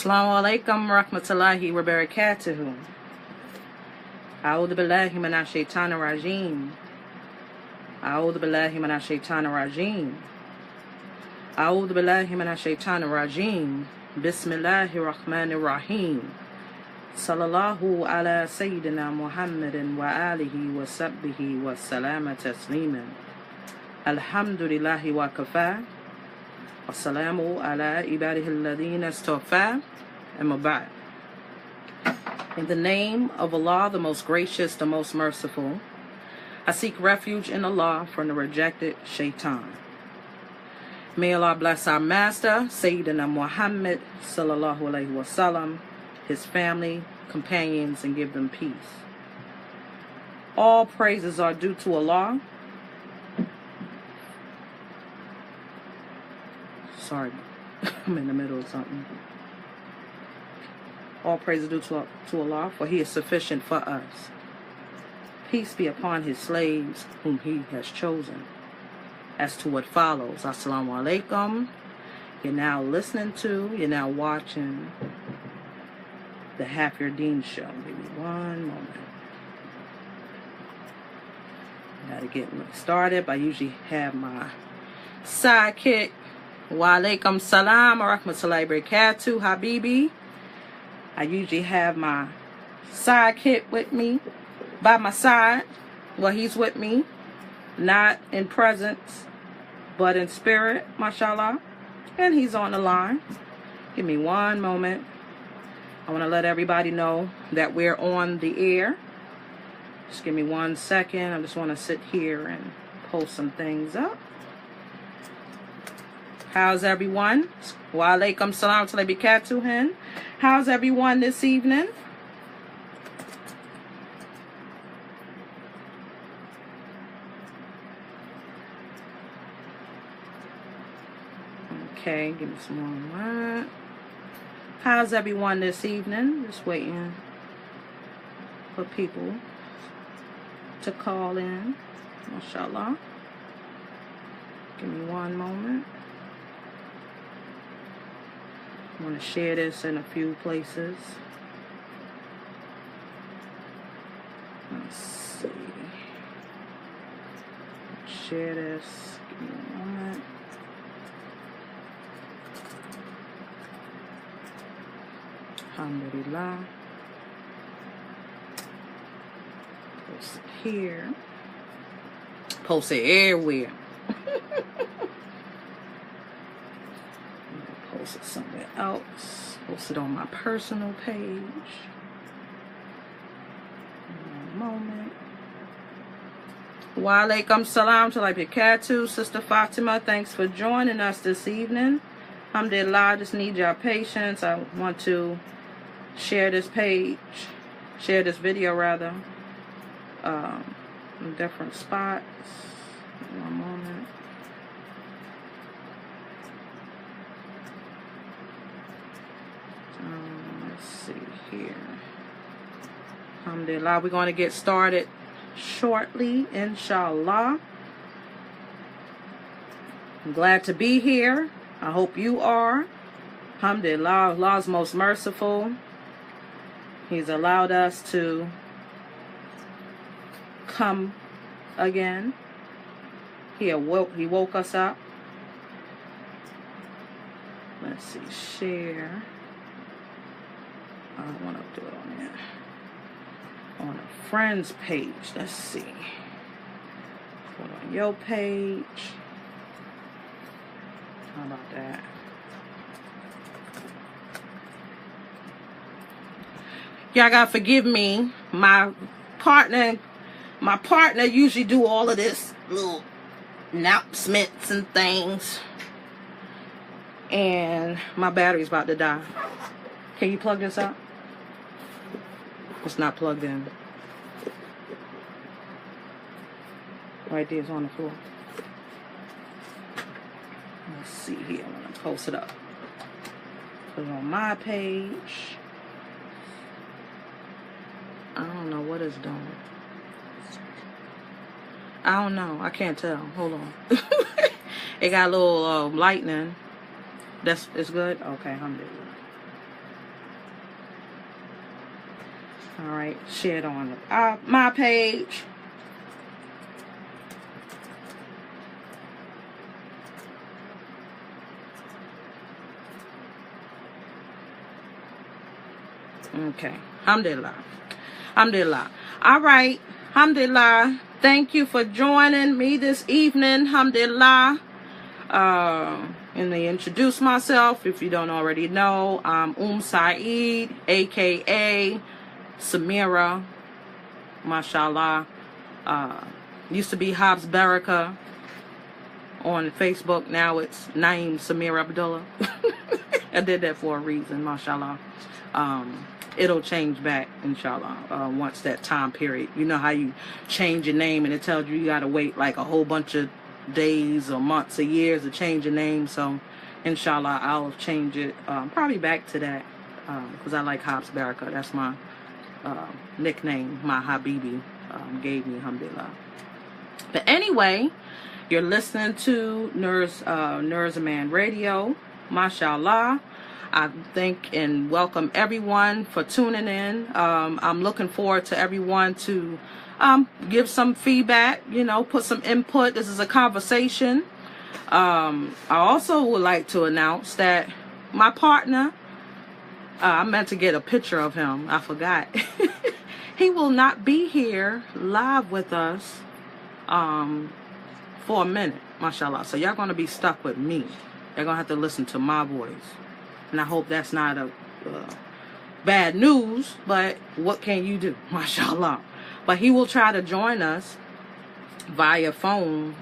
Assalamu alaikum rahmatullahi wa barakatuhu. A'udhu billahi minash shaitanir rajim. A'udhu billahi minash shaitanir rajim. A'udhu billahi minash shaitanir rajim. Bismillahir rahmanir rahim. Sallallahu ala Sayyidina Muhammadin wa alihi wa sahbihi wa salama tasliman. Alhamdulillahi wa kafa. Wassalamu ala ibadihi alladhina istafa. Amma ba'd. In the name of Allah, the most gracious, the most merciful, I seek refuge in Allah from the rejected shaitan. May Allah bless our master, Sayyidina Muhammad sallallahu alayhi wa sallam, his family, companions, and give them peace. All praises are due to Allah. Sorry, I'm in the middle of something. All praise is due to Allah, for He is sufficient for us. Peace be upon His slaves, whom He has chosen. As to what follows, Assalamu alaikum. You're now watching the Half Your Deen show. Give me one moment. Gotta get me started. I usually have my sidekick. Wa alaikum salam wa rahmatullahi wa barakatuh, Habibi. I usually have my sidekick with me, by my side. Well, he's with me, not in presence, but in spirit, mashallah. And he's on the line. Give me one moment. I want to let everybody know that we're on the air. Just give me 1 second. I just want to sit here and post some things up. How's everyone? Wa alaikum salam wa barakatuh. How's everyone this evening? Okay, give me some more. How's everyone this evening? Just waiting for people to call in. Mashallah. Give me one moment. I want to share this in a few places. Let's see. Share this. Give me a moment. Alhamdulillah. Post it here. Post it everywhere. Post it somewhere else. Post it on my personal page. One moment. Wa alaikum salam wa barakatuh. Sister Fatima, thanks for joining us this evening. Alhamdulillah, I just need your patience. I want to share this video rather, in different spots. One moment. Let's see here. Alhamdulillah, we're going to get started shortly, inshallah. I'm glad to be here. I hope you are. Alhamdulillah, Allah's most merciful. He's allowed us to come again. He woke us up. Let's see, share. I don't want to do it on there. On a friend's page. Let's see. Put it on your page. How about that? Y'all gotta forgive me. My partner usually do all of this little announcements and things. And my battery's about to die. Can you plug this up? It's not plugged in. Right there, it's on the floor. Let's see here. I'm gonna post it up. Put it on my page. I don't know what it's doing. I don't know. I can't tell. Hold on. It got a little lightning. It's good? Okay, alhamdulillah. All right, share it on my page. Okay, alhamdulillah. Alhamdulillah. All right, alhamdulillah. Thank you for joining me this evening, alhamdulillah. And to introduce myself, if you don't already know, I'm Saeed, aka Samira, mashallah. Used to be Hobbs Baraka on Facebook. Now it's Naeem Samir Abdullah. I did that for a reason, mashallah. It'll change back, inshallah, once that time period. You know how you change your name and it tells you gotta wait like a whole bunch of days or months or years to change your name. So inshallah I'll change it probably back to that, because I like Hobbs Baraka. That's my nickname my Habibi gave me, alhamdulillah. But anyway, you're listening to Nurzaman Radio, mashallah. I thank and welcome everyone for tuning in. I'm looking forward to everyone to give some feedback, put some input. This is a conversation. I also would like to announce that my partner, I meant to get a picture of him. I forgot. He will not be here live with us for a minute, mashallah. So y'all going to be stuck with me. You're going to have to listen to my voice. And I hope that's not a bad news, but what can you do? Mashallah. But he will try to join us via phone.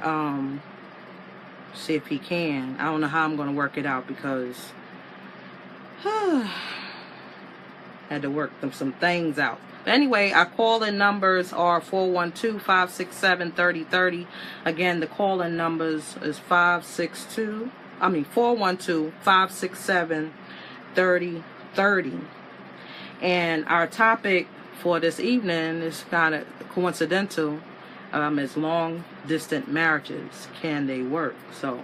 See if he can. I don't know how I'm going to work it out because I had to work some things out. But anyway, our call-in numbers are 412-567-3030. Again, the call-in numbers is 412-567-3030. And our topic for this evening is kind of coincidental. It's long distance marriages. Can they work? So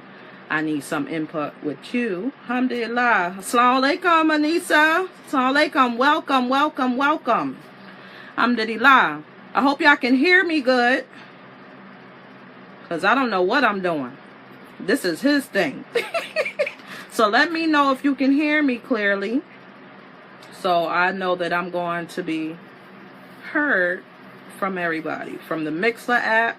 I need some input with you. Alhamdulillah. Assalamu alaikum, Anisa. Assalamu alaikum. Welcome, welcome, welcome. Alhamdulillah. I hope y'all can hear me good, because I don't know what I'm doing. This is his thing. So let me know if you can hear me clearly, so I know that I'm going to be heard from everybody, from the Mixler app,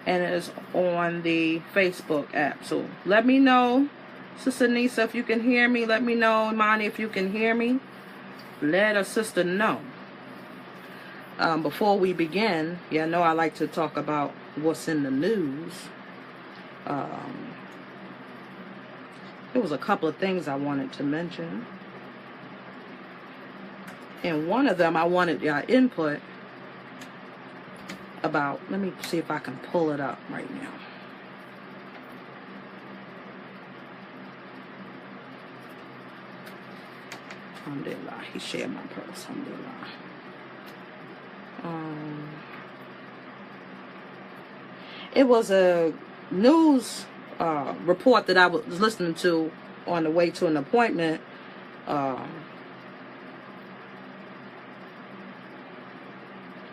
and it's on the Facebook app. So let me know, Sister Nisa, if you can hear me. Let me know, Imani, if you can hear me. Let a sister know. Before we begin, yeah, I know I like to talk about what's in the news. There was a couple of things I wanted to mention. And one of them I wanted your input about. Let me see if I can pull it up right now. Alhamdulillah. He shared my purse. Alhamdulillah. It was a news report that I was listening to on the way to an appointment.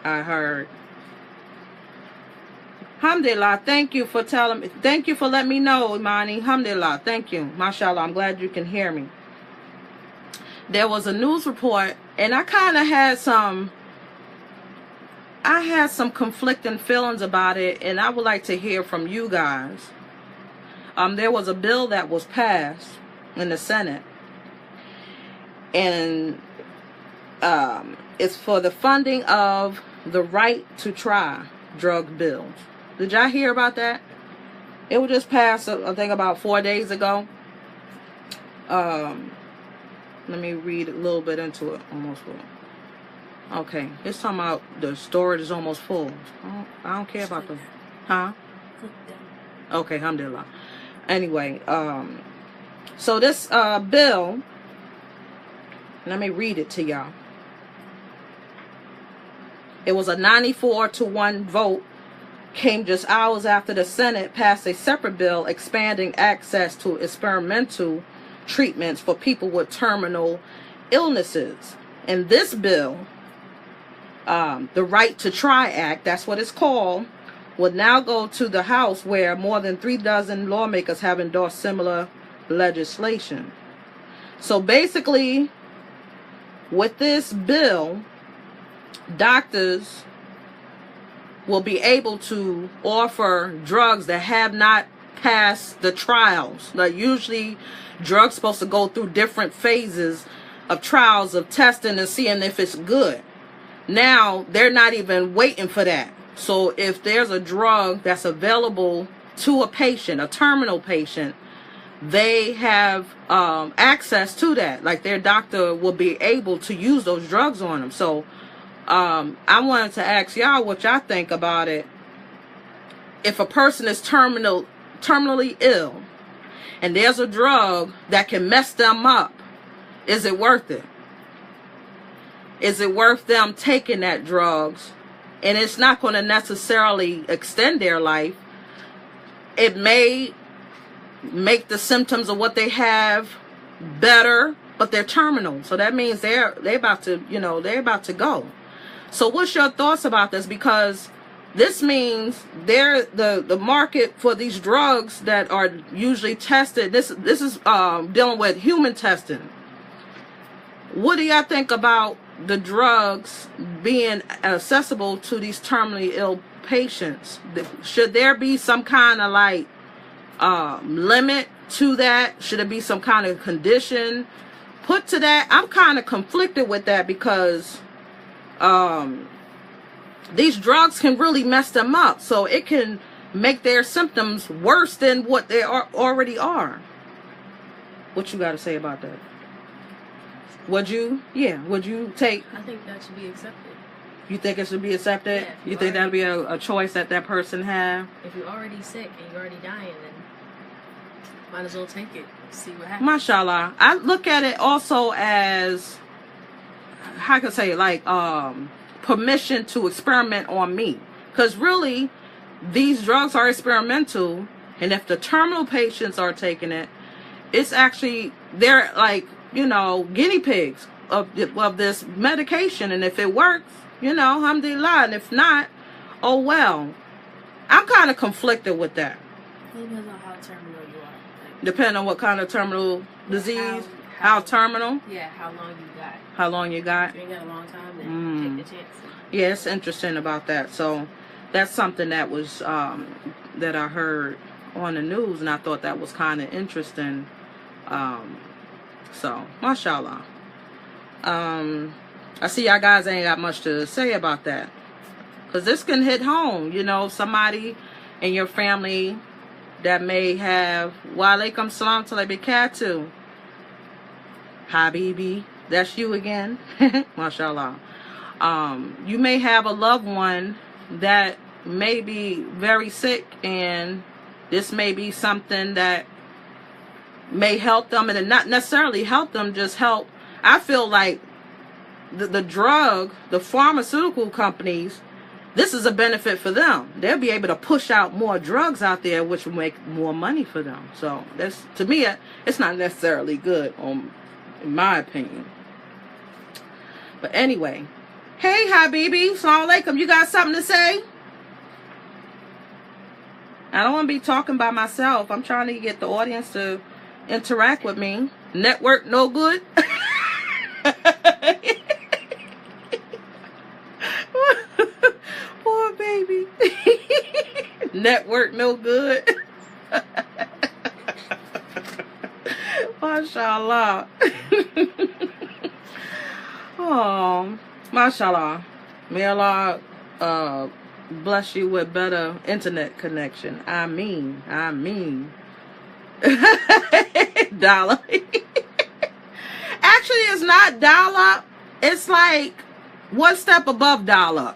I heard, alhamdulillah, thank you for telling me, thank you for letting me know, Imani. Alhamdulillah, thank you, mashallah. I'm glad you can hear me. There was a news report, and I kind of had some conflicting feelings about it, and I would like to hear from you guys. There was a bill that was passed in the Senate, and it's for the funding of the right to try drug bills. Did y'all hear about that? It was just passed, I think, about 4 days ago. Let me read a little bit into it. Almost full. Okay, it's talking about the storage is almost full. I don't care about the, huh? Okay, alhamdulillah. Anyway, so this bill, let me read it to y'all. It was a 94-1 vote, came just hours after the Senate passed a separate bill expanding access to experimental treatments for people with terminal illnesses. And this bill the Right to Try Act, that's what it's called, will now go to the House, where more than 36 lawmakers have endorsed similar legislation. So basically, with this bill, doctors will be able to offer drugs that have not passed the trials. Like, usually drugs supposed to go through different phases of trials of testing and seeing if it's good. Now they're not even waiting for that. So if there's a drug that's available to a patient, a terminal patient, they have access to that. Like, their doctor will be able to use those drugs on them. So I wanted to ask y'all what y'all think about it. If a person is terminally ill and there's a drug that can mess them up, is it worth it? Is it worth them taking that drugs? And it's not going to necessarily extend their life. It may make the symptoms of what they have better, but they're terminal. So that means they're about to, they're about to go. So what's your thoughts about this? Because this means the market for these drugs that are usually tested. This is dealing with human testing. What do y'all think about the drugs being accessible to these terminally ill patients? Should there be some kind of like limit to that? Should it be some kind of condition put to that? I'm kind of conflicted with that, because these drugs can really mess them up. So it can make their symptoms worse than what they already are. What you got to say about that? Would you take? I think that should be accepted. You think it should be accepted? Yeah, you think that'd be a choice that person have? If you're already sick and you're already dying, then might as well take it. See what happens. Mashallah. I look at it also as, how I can say, like permission to experiment on me. Because really, these drugs are experimental, and if the terminal patients are taking it, it's actually, they're like, guinea pigs of this medication. And if it works, alhamdulillah. And if not, oh well. I'm kind of conflicted with that. It depends on how terminal you are. Like, depending on what kind of terminal disease. How terminal? Yeah, how long you got. How long you got? If you ain't got a long time, then take the chance. Yeah, it's interesting about that. So that's something that was that I heard on the news, and I thought that was kind of interesting. So, mashallah. I see y'all guys ain't got much to say about that, because this can hit home. Somebody in your family that may have, wa alaikum salam to barakatuh. Habibi, that's you again. Mashallah. You may have a loved one that may be very sick, and this may be something that may help them, and not necessarily help them, just help. I feel like the pharmaceutical companies, this is a benefit for them. They'll be able to push out more drugs out there, which will make more money for them. So that's, to me, it's not necessarily good, in my opinion. But anyway, hey Habibi, Assalamu alaikum. You got something to say? I don't want to be talking by myself. I'm trying to get the audience to interact with me. Network no good. Poor baby. Network no good. Mashallah. Oh, mashallah. May Allah bless you with better internet connection. I mean. Dollar. Actually, it's not dollar. It's like one step above dollar.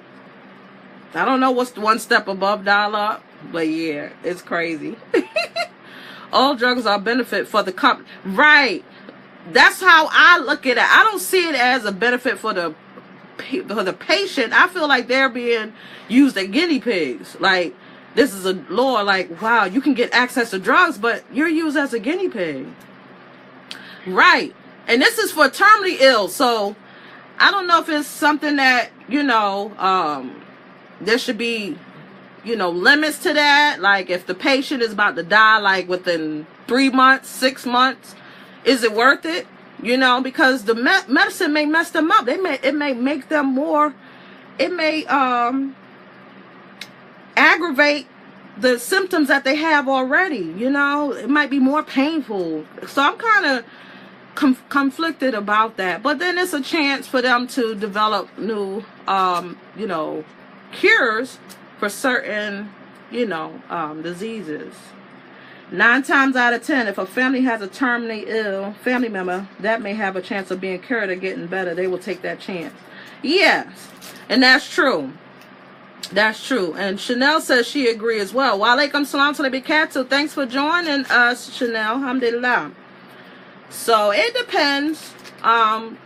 I don't know what's one step above dollar, but yeah, it's crazy. All drugs are a benefit for the company. Right. That's how I look at it. I don't see it as a benefit for the patient. I feel like they're being used as guinea pigs. Like, this is a law, like, wow, you can get access to drugs, but you're used as a guinea pig. Right. And this is for terminally ill. So I don't know if it's something that, there should be, limits to that. Like if the patient is about to die, like within 3 months, 6 months, is it worth it? Because the medicine may mess them up. It may make them more, it may aggravate the symptoms that they have already. It might be more painful. So I'm kind of conflicted about that. But then it's a chance for them to develop new, cures for certain, diseases. 9 times out of 10, if a family has a terminally ill family member that may have a chance of being cured or getting better, they will take that chance. Yes, and that's true. That's true. And Chanel says she agrees as well. Walaikum salam to the big cat. So thanks for joining us, Chanel. Alhamdulillah. So it depends. I'm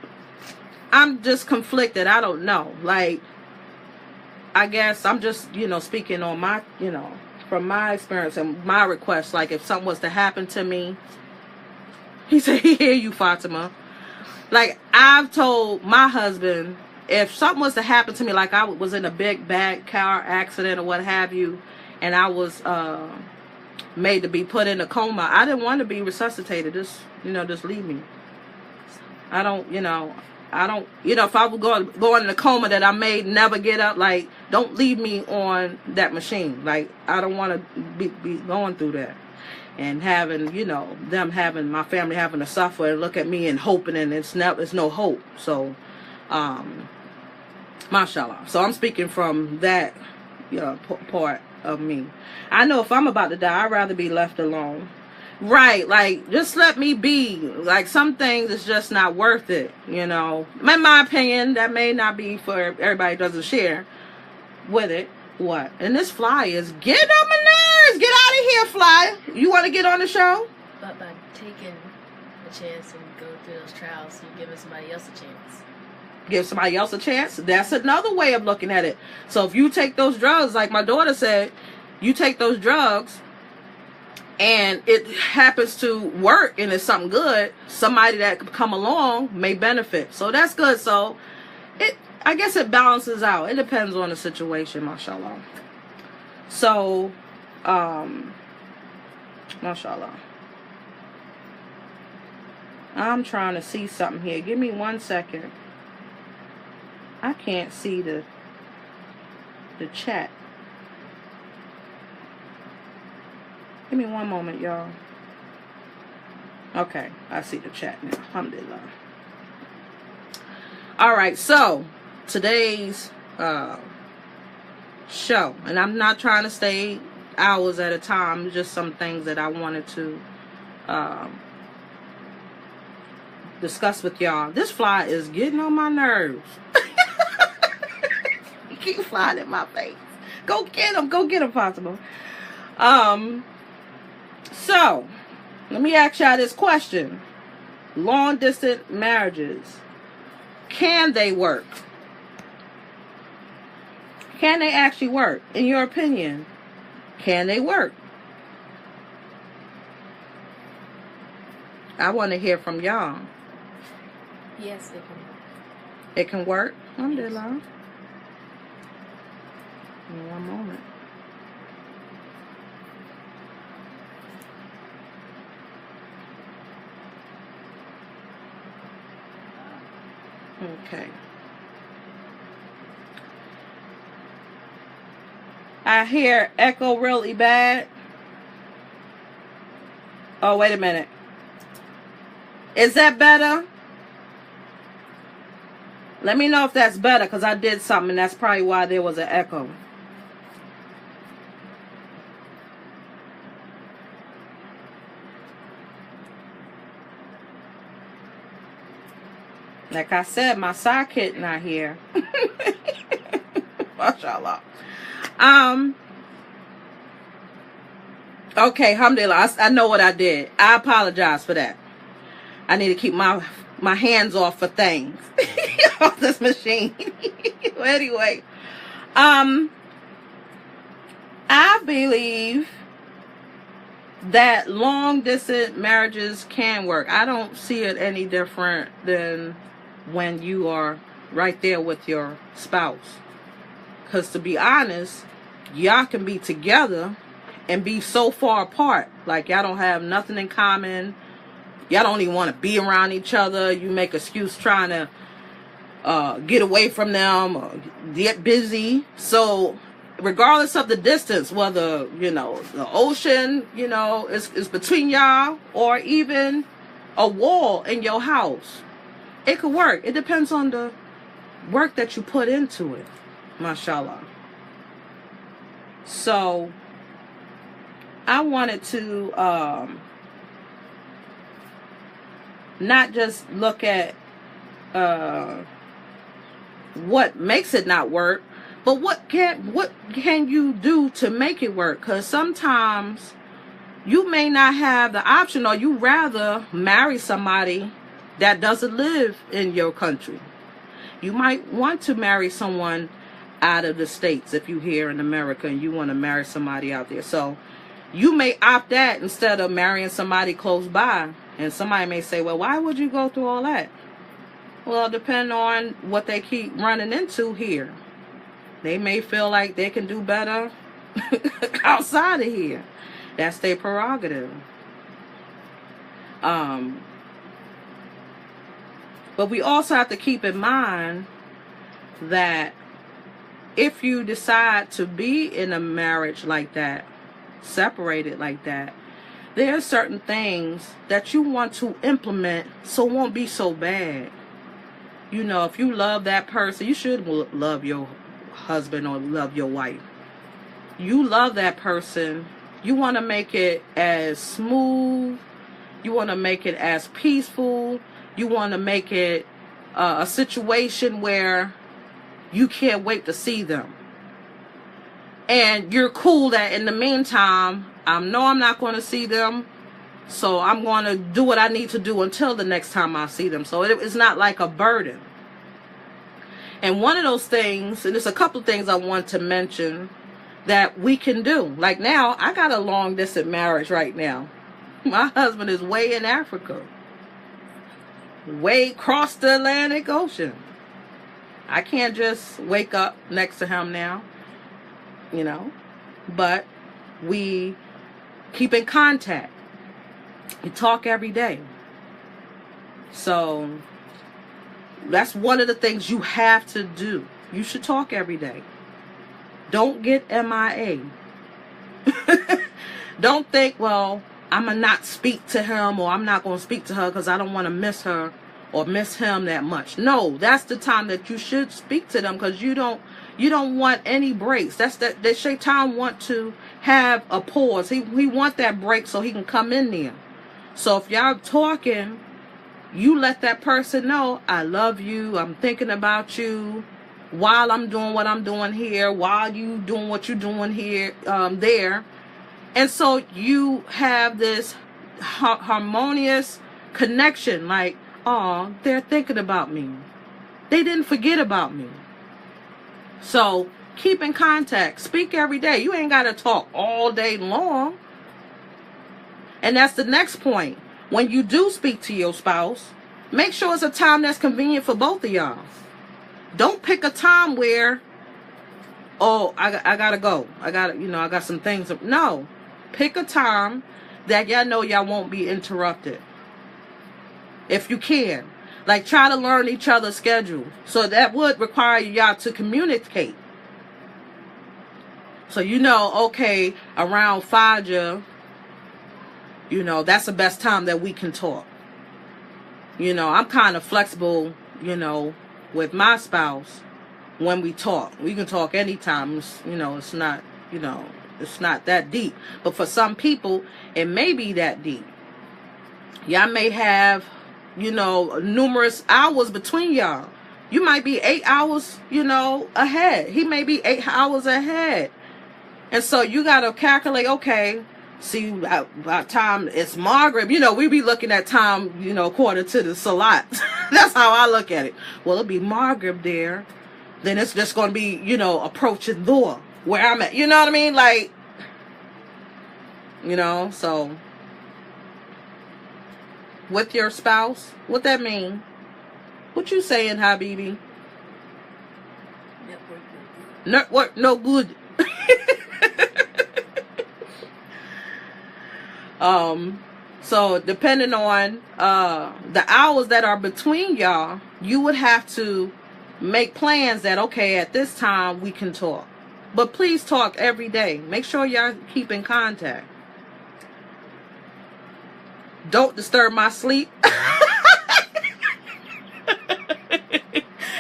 just conflicted. I don't know. Like, I guess I'm just, speaking on my, from my experience and my request. Like if something was to happen to me, he said, he hear you, Fatima. Like I've told my husband, if something was to happen to me, like I was in a big bad car accident or what have you, and I was made to be put in a coma, I didn't want to be resuscitated. Just leave me. I don't, if I would go in a coma that I may never get up, like, don't leave me on that machine. Like, I don't want to be going through that. And having, them having, my family having to suffer and look at me and hoping, and it's no hope. So, mashallah. So I'm speaking from that, part of me. I know if I'm about to die, I'd rather be left alone. Right, like, just let me be. Like, some things is just not worth it, In my opinion, that may not be for everybody who doesn't share with it. What? And this fly is getting on my nerves. Get out of here, fly. You want to get on the show? But by taking a chance and going through those trials, you're giving somebody else a chance. Give somebody else a chance? That's another way of looking at it. So if you take those drugs, like my daughter said, you take those drugs, and it happens to work and it's something good, somebody that could come along may benefit. So that's good. So I guess it balances out. It depends on the situation, mashallah. So, mashallah. I'm trying to see something here. Give me 1 second. I can't see the chat. Give me 1 moment, y'all. Okay, I see the chat now. Alhamdulillah. Alright, so today's show, and I'm not trying to stay hours at a time, just some things that I wanted to discuss with y'all. This fly is getting on my nerves. He keep flying in my face. Go get him, possible. So, let me ask y'all this question. Long distance marriages, can they work? Can they actually work? In your opinion, can they work? I want to hear from y'all. Yes, it can work. It can work? Alhamdulillah. In 1 moment. Okay. I hear echo really bad. Oh, wait a minute. Is that better? Let me know if that's better, because I did something and that's probably why there was an echo. Like I said, my sidekick not here. Mashallah. Okay, alhamdulillah. I know what I did. I apologize for that. I need to keep my hands off for things. Off this machine. Anyway. I believe that long distance marriages can work. I don't see it any different than when you are right there with your spouse. Because to be honest, y'all can be together and be so far apart. Like y'all don't have nothing in common. Y'all don't even want to be around each other. You make excuse trying to get away from them or get busy. So regardless of the distance, whether, you know, the ocean, you know, is between y'all or even a wall in your house, it could work. It depends on the work that you put into it. Mashallah. So I wanted to not just look at what makes it not work, but what can you do to make it work? Because sometimes you may not have the option, or you rather marry somebody that doesn't live in your country. You might want to marry someone out of the States if you're here in America and you want to marry somebody out there. So you may opt that instead of marrying somebody close by. And somebody may say, well, why would you go through all that? Well, depending on what they keep running into here. They may feel like they can do better outside of here. That's their prerogative. But we also have to keep in mind that if you decide to be in a marriage like that, separated like that, there are certain things that you want to implement so it won't be so bad. You know, if you love that person, you should love your husband or love your wife. You love that person. You want to make it as smooth. You want to make it as peaceful. You want to make it a situation where you can't wait to see them. And you're cool that in the meantime, I know I'm not going to see them, so I'm going to do what I need to do until the next time I see them. So it's not like a burden. And one of those things, and there's a couple of things I want to mention that we can do. Like now, I got a long distance marriage right now. My husband is way in Africa. Way across the Atlantic Ocean. I can't just wake up next to him now, you know, but we keep in contact. We talk every day. So that's one of the things you have to do. You should talk every day. Don't get MIA. Don't think, well, I'm going to not speak to him, or I'm not going to speak to her because I don't want to miss her or miss him that much. No, that's the time that you should speak to them, because you don't want any breaks. That's that Shaitan want to have a pause. He want that break so he can come in there. So if y'all talking, you let that person know, I love you, I'm thinking about you while I'm doing what I'm doing here, while you doing what you're doing here, there. And so you have this harmonious connection, like, oh, they're thinking about me. They didn't forget about me. So keep in contact. Speak every day. You ain't got to talk all day long. And that's the next point. When you do speak to your spouse, make sure it's a time that's convenient for both of y'all. Don't pick a time where, oh, I gotta go. I got some things. No. Pick a time that y'all know y'all won't be interrupted. If you can. Like, try to learn each other's schedule. So that would require y'all to communicate. So you know, okay, around Fajr, you know, that's the best time that we can talk. You know, I'm kind of flexible, you know, with my spouse when we talk. We can talk anytime. You know, it's not, you know, it's not that deep. But for some people, it may be that deep. Y'all may have, you know, numerous hours between y'all. You might be 8 hours, you know, ahead. He may be 8 hours ahead. And so you got to calculate, okay, see, about time it's Maghrib. You know, we be looking at time, you know, according to the Salat. That's how I look at it. Well, it'll be Maghrib there. Then it's just going to be, you know, approaching Dhuhr, where I'm at. You know what I mean? Like, you know, so with your spouse, what that mean? What you saying, Habibi? Network no good. So depending on the hours that are between y'all, you would have to make plans that, okay, at this time we can talk. But please talk every day. Make sure y'all keep in contact. Don't disturb my sleep.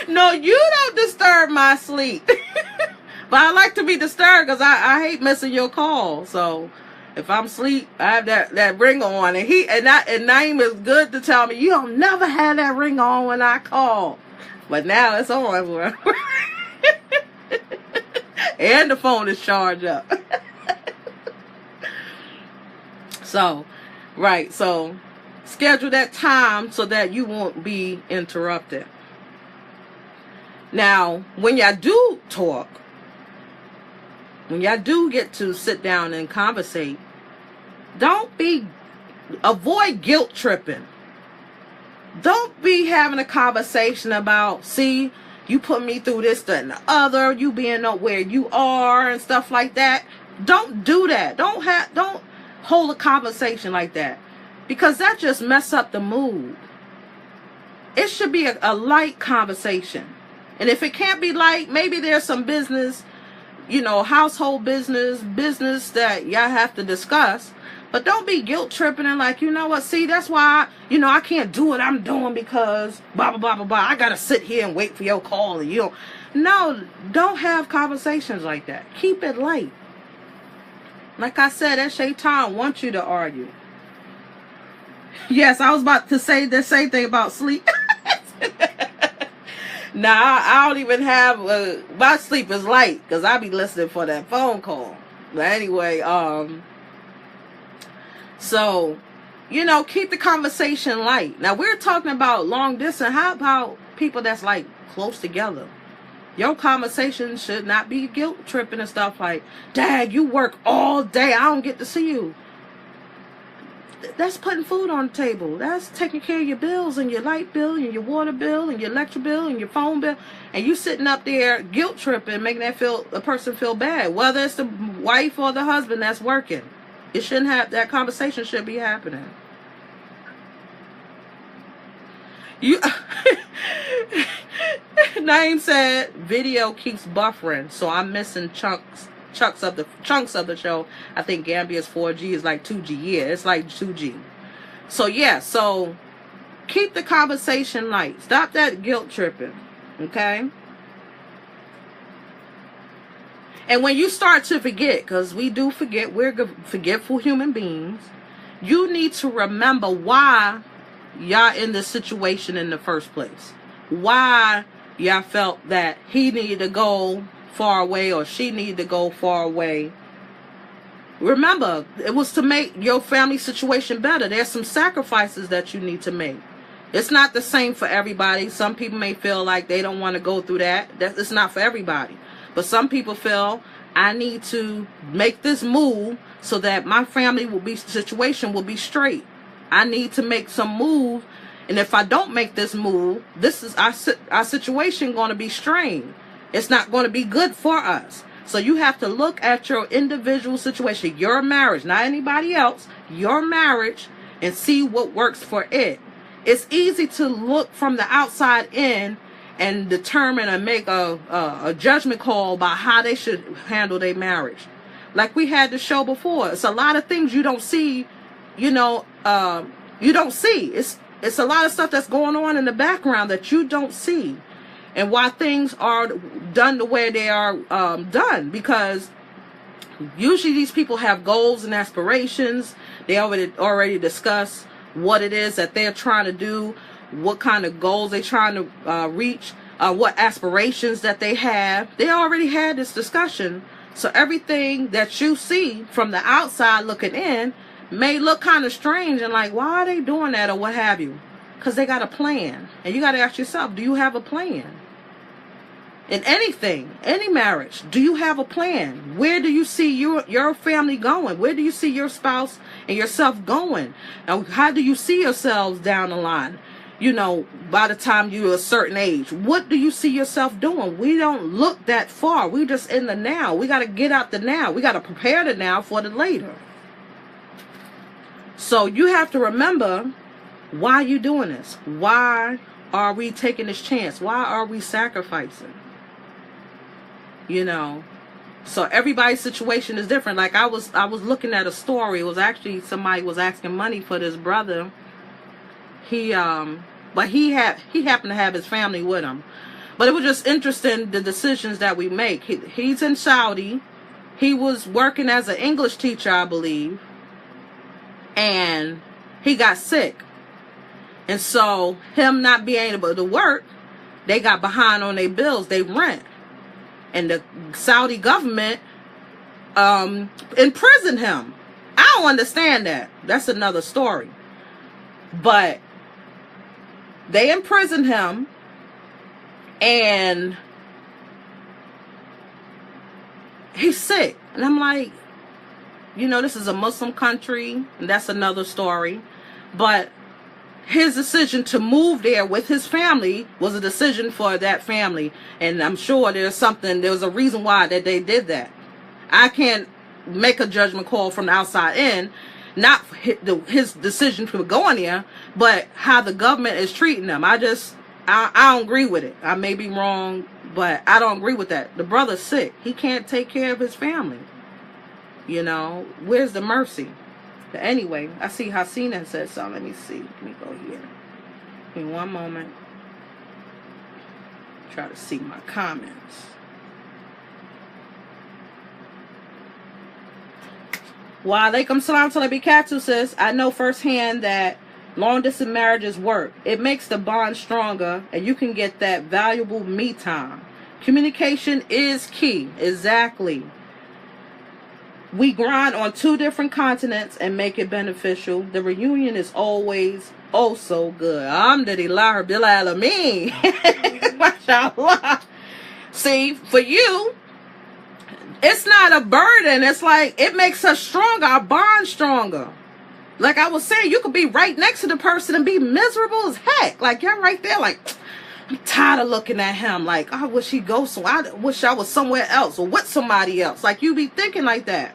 No, you don't disturb my sleep. But I like to be disturbed because I hate missing your call. So if I'm asleep, I have that ring on, and Naeem is good to tell me, you don't never have that ring on when I call. But now it's on. And the phone is charged up. So, right. So schedule that time so that you won't be interrupted. Now, when y'all do talk, when y'all do get to sit down and conversate, avoid guilt tripping. Don't be having a conversation about, see, you put me through this, that, and the other, you being up where you are and stuff like that. Don't do that. Don't hold a conversation like that, because that just mess up the mood. It should be a light conversation. And if it can't be light, maybe there's some business, household business that y'all have to discuss. But don't be guilt tripping and like, you know what, see, that's why, I can't do what I'm doing because blah, blah, blah, blah, blah. I got to sit here and wait for your call. And no, don't have conversations like that. Keep it light. Like I said, that Shaitan wants you to argue. Yes, I was about to say the same thing about sleep. Nah, I don't even have, my sleep is light because I be listening for that phone call. But anyway, so, keep the conversation light. Now, we're talking about long distance. How about people that's like close together? Your conversation should not be guilt tripping and stuff like, Dad, you work all day, I don't get to see you. That's putting food on the table. That's taking care of your bills and your light bill and your water bill and your electric bill and your phone bill. And you sitting up there guilt tripping, making a person feel bad. Whether it's the wife or the husband that's working. It shouldn't have, that conversation should be happening. Naeem said video keeps buffering, so I'm missing chunks of the show. I think Gambia's 4G is like 2G. Yeah, it's like 2G. So yeah, so keep the conversation light. Stop that guilt tripping. Okay? And when you start to forget, because we do forget, we're forgetful human beings, you need to remember why y'all in this situation in the first place. Why y'all felt that he needed to go far away or she needed to go far away. Remember, it was to make your family situation better. There's some sacrifices that you need to make. It's not the same for everybody. Some people may feel like they don't want to go through that. It's not for everybody. But some people feel, I need to make this move so that my family situation will be straight. I need to make some move. And if I don't make this move, this is our situation going to be strained. It's not going to be good for us. So you have to look at your individual situation, your marriage, not anybody else, your marriage, and see what works for it. It's easy to look from the outside in and determine and make a judgment call about how they should handle their marriage. Like we had the show before. It's a lot of things you don't see, you don't see. It's a lot of stuff that's going on in the background that you don't see. And why things are done the way they are done. Because usually these people have goals and aspirations. They already discuss what it is that they're trying to do, what kind of goals they're trying to reach, what aspirations that they have. They already had this discussion. So everything that you see from the outside looking in may look kind of strange and like, why are they doing that or what have you? Because they got a plan. And you got to ask yourself, do you have a plan? In anything, any marriage, do you have a plan? Where do you see your family going? Where do you see your spouse and yourself going? And how do you see yourselves down the line? you know, by the time you're a certain age. What do you see yourself doing? We don't look that far. We just in the now. We got to get out the now. We got to prepare the now for the later. So you have to remember, why are you doing this? Why are we taking this chance? Why are we sacrificing? You know, so everybody's situation is different. Like I was looking at a story. It was actually somebody was asking money for this brother. But he happened to have his family with him. But it was just interesting, the decisions that we make. He's in Saudi. He was working as an English teacher, I believe. And he got sick. And so him not being able to work, they got behind on their bills, they rent. And the Saudi government imprisoned him. I don't understand that. That's another story. But they imprisoned him, and he's sick. And I'm like, you know, this is a Muslim country, and that's another story. But his decision to move there with his family was a decision for that family. And I'm sure there's a reason why that they did that. I can't make a judgment call from the outside in. Not his decision for going there, but how the government is treating them. I don't agree with it. I may be wrong, but I don't agree with that. The brother's sick. He can't take care of his family. You know, where's the mercy? But anyway, I see Hasina said something. Let me see. Let me go here. Give me one moment. Try to see my comments. Wa alaikum salam to Katu says, I know firsthand that long distance marriages work. It makes the bond stronger, and you can get that valuable me time. Communication is key. Exactly. We grind on 2 different continents and make it beneficial. The reunion is always oh so good. Alhamdulillah Rabbil Alameen. Mashallah. See, for you, it's not a burden. It's like, it makes us stronger, our bond stronger. Like I was saying, you could be right next to the person and be miserable as heck. Like, you're right there, like, I'm tired of looking at him. Like, I wish he'd go somewhere. I wish I was somewhere else or with somebody else. Like, you be thinking like that.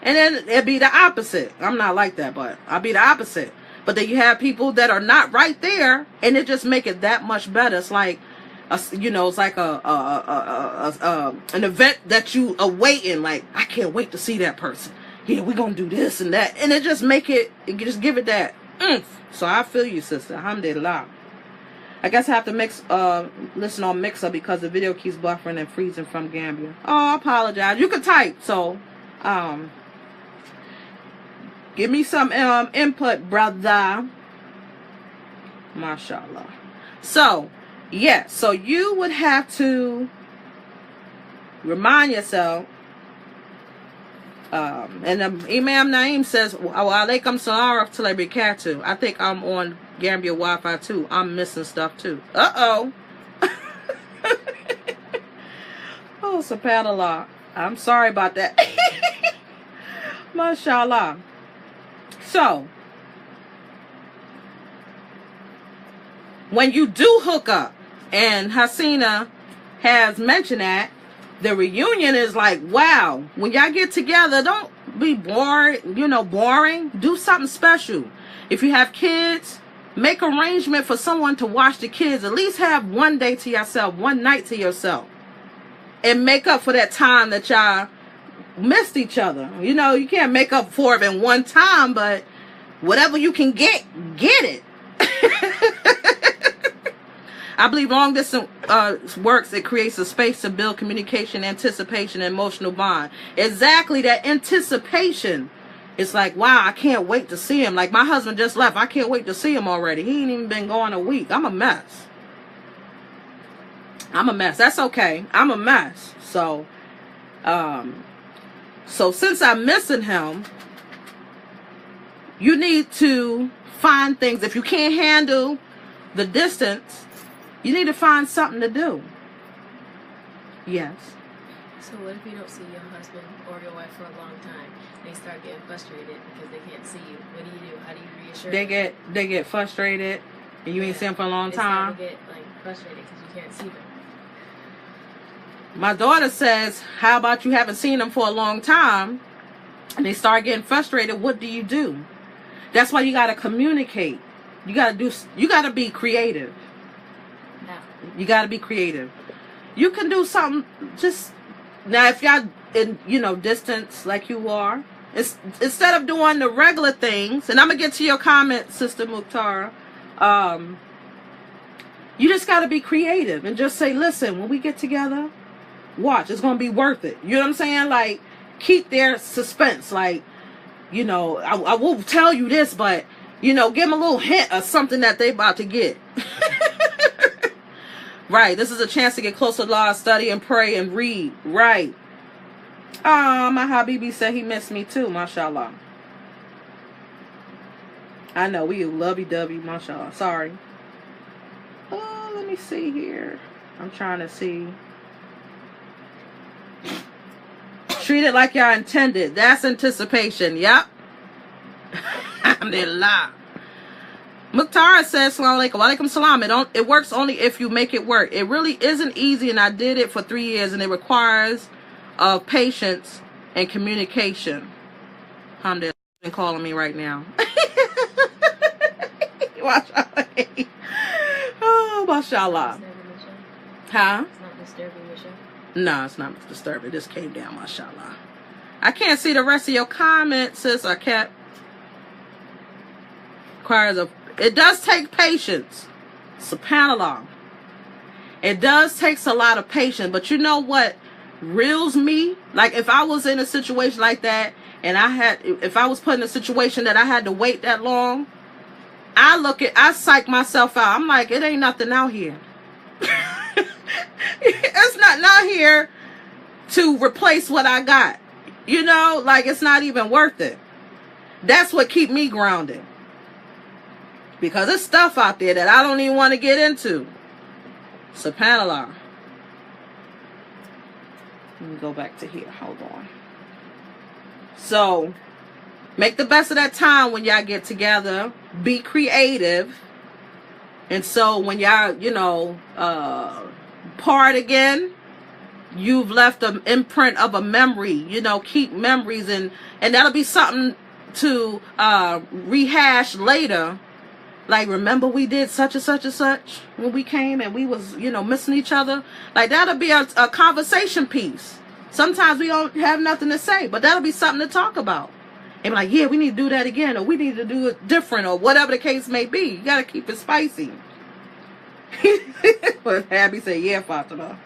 And then it'd be the opposite. I'm not like that, but I'll be the opposite. But then you have people that are not right there, and it just make it that much better. It's like, you know, it's like an event that you are waiting. Like, I can't wait to see that person. Yeah, we're gonna do this and that, and it just make it just give it that So I feel you, sister. Alhamdulillah. I guess I have to listen on Mixer because the video keeps buffering and freezing from Gambia. Oh, I apologize. You can type. So, give me some input, brother. Mashallah. So, yeah. So you would have to remind yourself. And Imam Naeem says, wa alaikum salam to barakatuh. I think I'm on Gambia Wi-Fi too. I'm missing stuff too. Uh-oh. Oh, subhanallah. I'm sorry about that. Mashallah. So, when you do hook up, and Hasina has mentioned that, the reunion is like, wow. When y'all get together, don't be boring, boring. Do something special. If you have kids, make arrangement for someone to watch the kids. At least have one day to yourself, one night to yourself. And make up for that time that y'all missed each other. You know, you can't make up for it in one time, but whatever you can get it. I believe long distance works. It creates a space to build communication, anticipation, and emotional bond. Exactly, that anticipation. It's like, wow, I can't wait to see him. Like, my husband just left. I can't wait to see him already. He ain't even been gone a week. I'm a mess. That's okay. I'm a mess. So since I'm missing him, you need to find things. If you can't handle the distance, you need to find something to do. Yes. So what if you don't see your husband or your wife for a long time? They start getting frustrated because they can't see you. What do you do? How do you reassure them? They get frustrated, and you ain't seen them for a long time. They get like frustrated because you can't see them. My daughter says, "How about you haven't seen them for a long time?" And they start getting frustrated. What do you do? That's why you got to communicate. You got to be creative. Yeah. You got to be creative. You can do something just now if y'all in, distance like you are. Instead of doing the regular things, and I'm going to get to your comment, Sister Mukhtar, you just got to be creative and just say, listen, when we get together, watch, it's going to be worth it. You know what I'm saying? Like, keep their suspense. Like, I will tell you this, but, give them a little hint of something that they about to get. Right. This is a chance to get closer to Allah, study and pray and read. Right. My Habibi said he missed me too, mashallah. I know, we lovey-dovey, mashallah. Sorry. Let me see here. I'm trying to see. Treat it like y'all intended. That's anticipation. Yep. Alhamdulillah. Mukhtar says, Assalamu alaikum. Wa alaikum salam. It works only if you make it work. It really isn't easy, and I did it for 3 years, and it requires patience and communication. Alhamdulillah. Been calling me right now. Oh, mashallah. Huh? It's not disturbing the show. No, it's not disturbing. This came down, mashallah. I can't see the rest of your comments, sis. I can't. It does take patience. SubhanAllah. It does take a lot of patience. But you know what reels me? Like, if I was in a situation like that, and if I was put in a situation that I had to wait that long, I psych myself out. I'm like, it ain't nothing out here. It's nothing out here to replace what I got. Like, it's not even worth it. That's what keep me grounded. Because there's stuff out there that I don't even want to get into. SubhanAllah. Let me go back to here. Hold on. So, make the best of that time when y'all get together. Be creative. And so when y'all, part again, you've left an imprint of a memory. Keep memories, and that'll be something to rehash later. Like, remember we did such and such and such when we came and we was, missing each other. Like, that'll be a conversation piece. Sometimes we don't have nothing to say, but that'll be something to talk about. And be like, yeah, we need to do that again, or we need to do it different, or whatever the case may be. You got to keep it spicy. But Abby said, yeah, Fatima.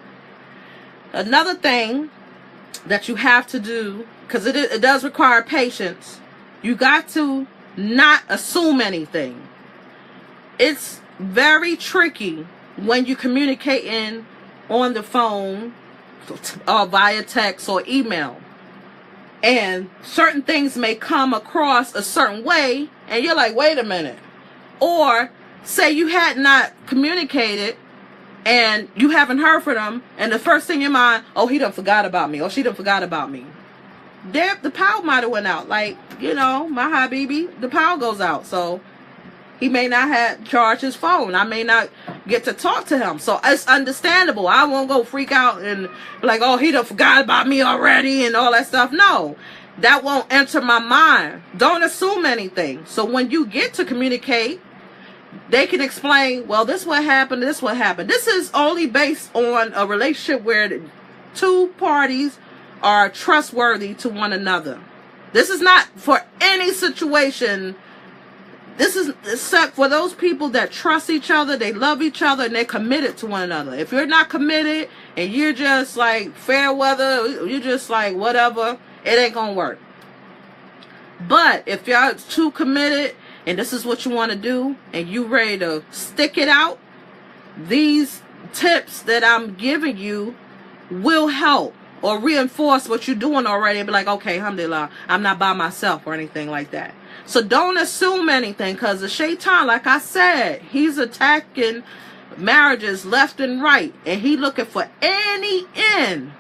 Another thing that you have to do, because it does require patience, you got to not assume anything. It's very tricky when you communicating on the phone or via text or email. And certain things may come across a certain way, and you're like, wait a minute. Or say you had not communicated and you haven't heard from them, and the first thing in your mind, oh, he done forgot about me, or she done forgot about me. The power might have went out. Like, my Habibi, the power goes out. So he may not have charged his phone. I may not get to talk to him. So it's understandable. I won't go freak out and be like, oh, he done forgot about me already and all that stuff. No, that won't enter my mind. Don't assume anything. So when you get to communicate, they can explain, well, this what happened, this what happened. This is only based on a relationship where the two parties are trustworthy to one another. This is not for any situation. This is except for those people that trust each other, they love each other, and they're committed to one another. If you're not committed and you're just like fair weather, you're just like whatever, it ain't gonna work. But if y'all too committed and this is what you want to do and you ready to stick it out, these tips that I'm giving you will help or reinforce what you're doing already and be like, okay, alhamdulillah, I'm not by myself or anything like that. So don't assume anything, because the shaitan, like I said, he's attacking marriages left and right, and he looking for any end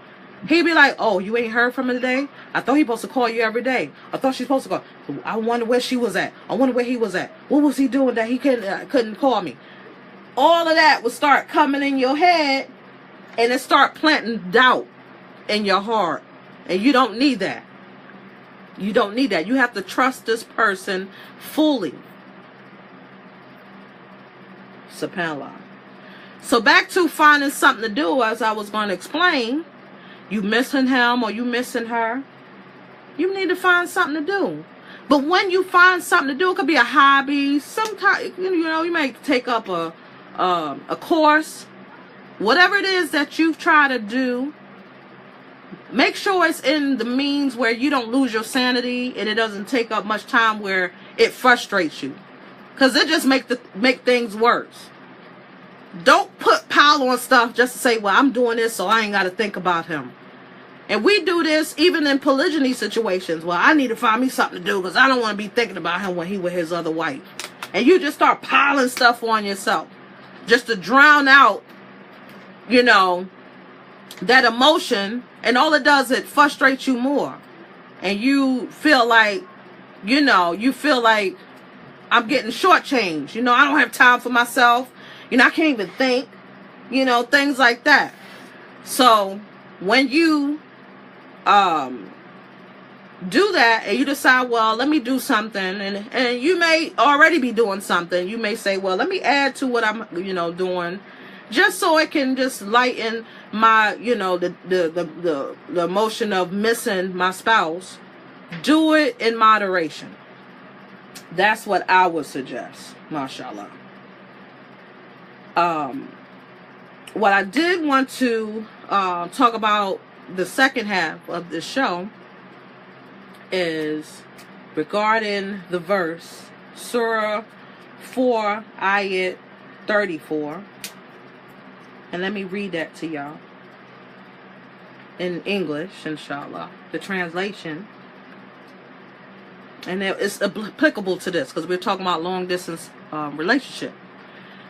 He'd be like, oh, you ain't heard from her today? I thought he supposed to call you every day. I thought she's supposed to call. I wonder where she was at. I wonder where he was at. What was he doing that he couldn't call me? All of that would start coming in your head, and it start planting doubt in your heart. And you don't need that. You don't need that. You have to trust this person fully. SubhanAllah. So back to finding something to do, as I was going to explain. You missing him or you missing her, you need to find something to do. But when you find something to do, it could be a hobby, sometimes, you know, you may take up a course, whatever it is that you try to do. Make sure it's in the means where you don't lose your sanity and it doesn't take up much time where it frustrates you, because it just make things worse. Don't pile on stuff just to say, well, I'm doing this so I ain't got to think about him. And we do this even in polygyny situations. Well, I need to find me something to do because I don't want to be thinking about him when he with his other wife. And you just start piling stuff on yourself just to drown out, you know, that emotion. And all it does, it frustrates you more. And you feel like, you know, I'm getting shortchanged. You know, I don't have time for myself. You know, I can't even think, you know, things like that. So when you do that and you decide, well, let me do something, and you may already be doing something. You may say, well, let me add to what I'm, you know, doing, just so it can just lighten my, you know, the emotion of missing my spouse. Do it in moderation. That's what I would suggest, mashallah. What I did want to talk about the second half of this show is regarding the verse, Surah 4, Ayat 34. And let me read that to y'all in English, inshallah, the translation. And it's applicable to this because we're talking about long distance relationship.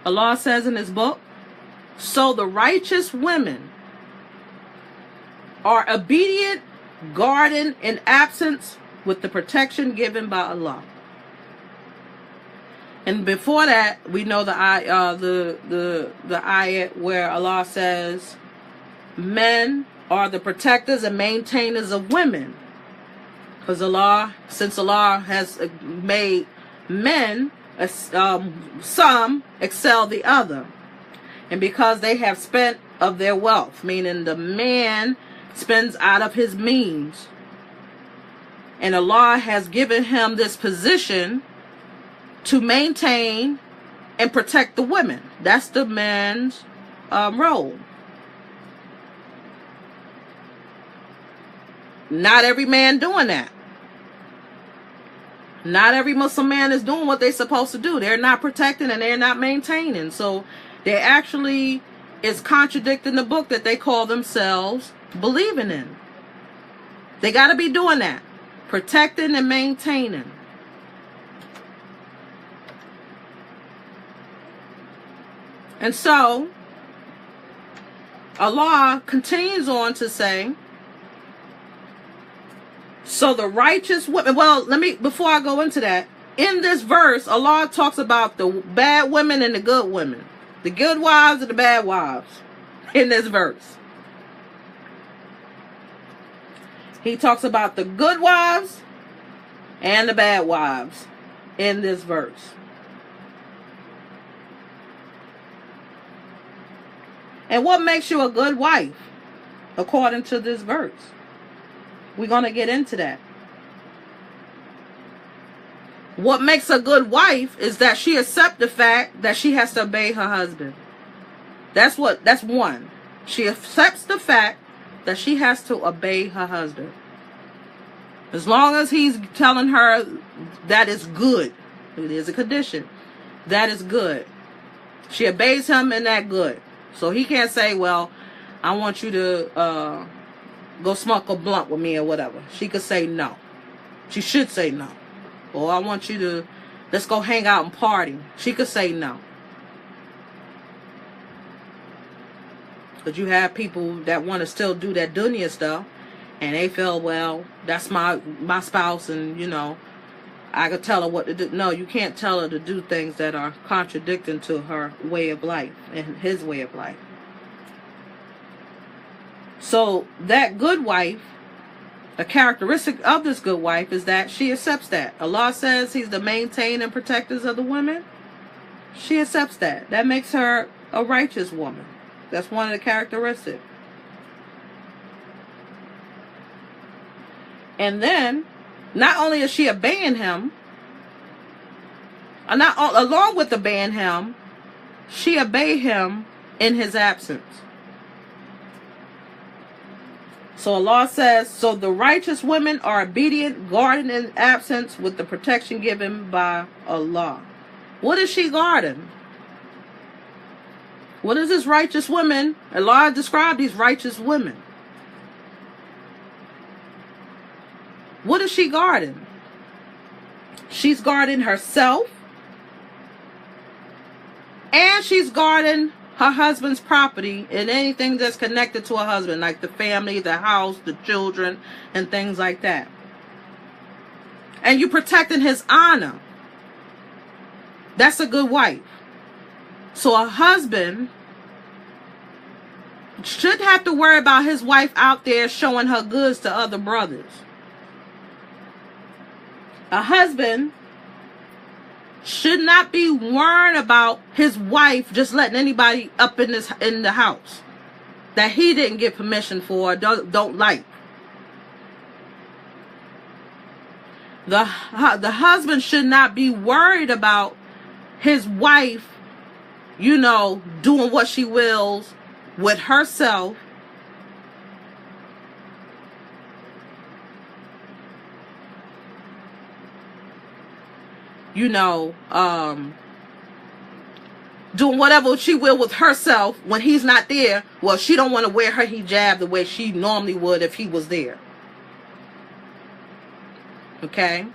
Allah says in his book, so the righteous women are obedient, guarding in absence with the protection given by Allah. And before that, we know the ayat where Allah says, men are the protectors and maintainers of women. Because since Allah has made men, some excel the other, and because they have spent of their wealth, meaning the man spends out of his means, and Allah has given him this position to maintain and protect the women. That's the man's role. Not every man doing that. Not every Muslim man is doing what they're supposed to do. They're not protecting and they're not maintaining. So they actually is contradicting the book that they call themselves believing in. They got to be doing that. Protecting and maintaining. And so Allah continues on to say, so the righteous women, well, before I go into that, in this verse, Allah talks about the bad women and the good women. The good wives and the bad wives in this verse. He talks about the good wives and the bad wives in this verse. And what makes you a good wife, according to this verse? We're going to get into that. What makes a good wife is that she accepts the fact that she has to obey her husband. That's one. She accepts the fact that she has to obey her husband. As long as he's telling her that is good. It is a condition. That is good. She obeys him in that good. So he can't say, well, I want you to go smoke a blunt with me or whatever. She could say no. She should say no. Or I want you to, let's go hang out and party. She could say no. But you have people that want to still do that dunya stuff, and they feel, well, that's my spouse, and you know, I could tell her what to do. No, you can't tell her to do things that are contradicting to her way of life and his way of life. So that good wife, a characteristic of this good wife is that she accepts that. Allah says He's the maintainer and protectors of the women. She accepts that. That makes her a righteous woman. That's one of the characteristics. And then, not only is she obeying him, along with obeying him, she obeyed him in his absence. So Allah says, so the righteous women are obedient, guarding in absence with the protection given by Allah. What is she guarding? What is this righteous woman? Allah described these righteous women. What is she guarding? She's guarding herself, and she's guarding her husband's property and anything that's connected to her husband, like the family, the house, the children, and things like that. And you're protecting his honor. That's a good wife. So a husband shouldn't have to worry about his wife out there showing her goods to other brothers. A husband should not be worried about his wife just letting anybody up in the house that he didn't get permission for or don't like. The husband should not be worried about his wife, you know, doing what she wills with herself. You know, doing whatever she will with herself when he's not there. Well, she don't want to wear her hijab the way she normally would if he was there. Okay?